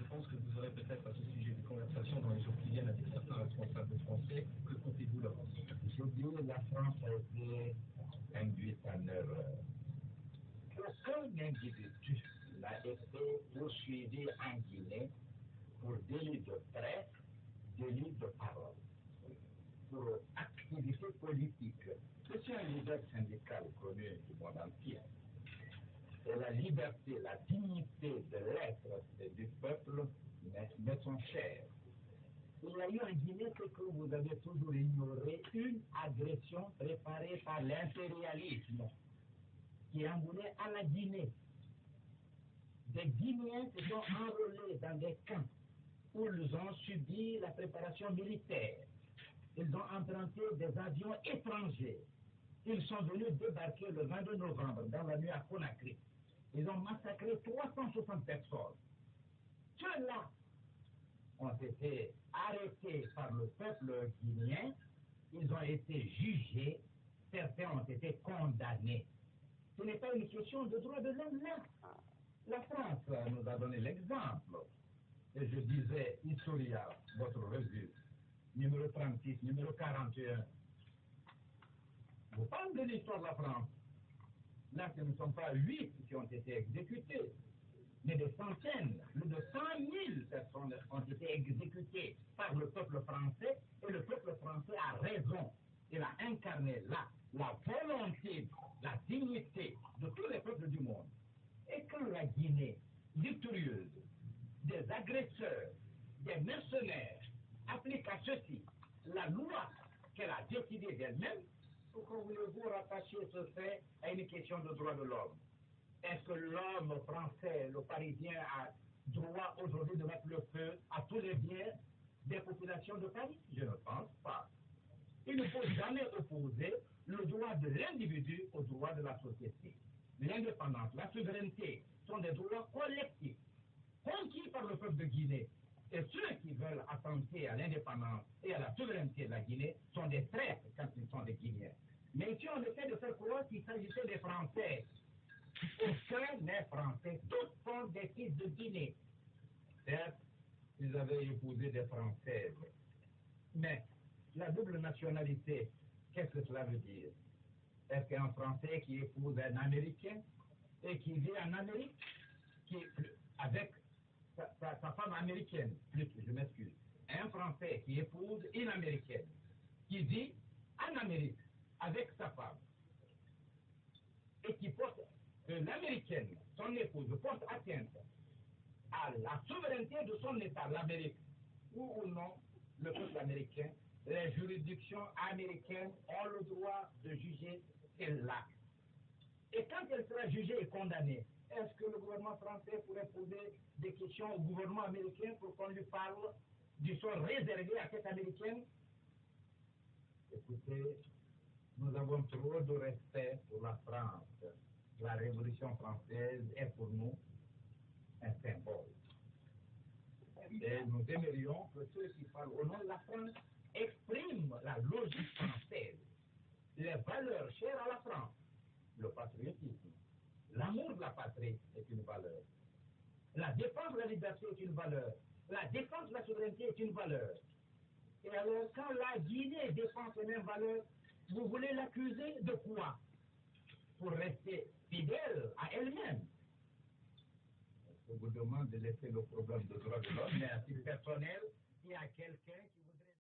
pense que vous aurez peut-être à ce sujet de conversation dans les jours qui viennent avec certains responsables français. Que comptez-vous leur dire? Je dis la France a été induite en erreur. Aucun individu n'a été poursuivi en Guinée pour délit de presse, délit de parole, pour activité politique. Je suis un leader syndical connu du monde entier. Et la liberté, la dignité de l'être et du peuple me sont chers. Il y a eu en Guinée ce que vous avez toujours ignoré, une agression préparée par l'impérialisme qui est envoyé à la Guinée. Des Guinéens se sont enrôlés dans des camps où ils ont subi la préparation militaire. Ils ont emprunté des avions étrangers. Ils sont venus débarquer le 22 novembre dans la nuit à Conakry. Ils ont massacré 360 personnes. Ceux-là ont été arrêtés par le peuple guinéen. Ils ont été jugés. Certains ont été condamnés. Ce n'est pas une question de droit de l'homme là. La France nous a donné l'exemple. Et je disais, Historia, votre revue, numéro 36, numéro 41. Vous parlez de l'histoire de la France. Là, ce ne sont pas 8 qui ont été exécutés, mais des centaines, plus de 100 000 personnes ont été exécutées par le peuple français, et le peuple français a raison. Il a incarné là la volonté, la dignité de tous les peuples du monde. Et quand la Guinée, victorieuse, des agresseurs, des mercenaires, applique à ceci la loi qu'elle a décidée d'elle-même, pourquoi voulez-vous rattacher ce fait à une question de droit de l'homme? Est-ce que l'homme français, le Parisien, a droit aujourd'hui de mettre le feu à tous les biens des populations de Paris? Je ne pense pas. Il ne faut jamais opposer le droit de l'individu au droit de la société. L'indépendance, la souveraineté sont des droits collectifs, conquis par le peuple de Guinée. Et ceux qui veulent attenter à l'indépendance et à la souveraineté de la Guinée sont des traîtres quand ils sont des Guinéens. Mais ici, on essaie de faire croire qu'il s'agissait des Français. Aucun n'est français. Tous sont des fils de Guinée. Certes, ils avaient épousé des Françaises. Mais la double nationalité, qu'est-ce que cela veut dire? Est-ce qu'un Français qui épouse un Américain et qui vit en Amérique, avec sa femme américaine, je m'excuse, un Français qui épouse une Américaine, qui vit en Amérique avec sa femme, et qui porte, l'Américaine, son épouse, porte atteinte à la souveraineté de son État, l'Amérique, ou non, le peuple américain, les juridictions américaines ont le droit de juger celle-là. Et quand elle sera jugée et condamnée, est-ce que le gouvernement français pourrait poser des questions au gouvernement américain pour qu'on lui parle du sort réservé à cette Américaine? Écoutez, nous avons trop de respect pour la France. La Révolution française est pour nous un symbole. Et nous aimerions que ceux qui parlent au nom de la France expriment la logique française, les valeurs chères à la France, le patriotisme. L'amour de la patrie est une valeur. La défense de la liberté est une valeur. La défense de la souveraineté est une valeur. Et alors, quand la Guinée défend ces mêmes valeurs, vous voulez l'accuser de quoi? Pour rester fidèle à elle-même. Je vous demande de laisser le problème de droit de l'homme, mais à titre personnel, il y a quelqu'un qui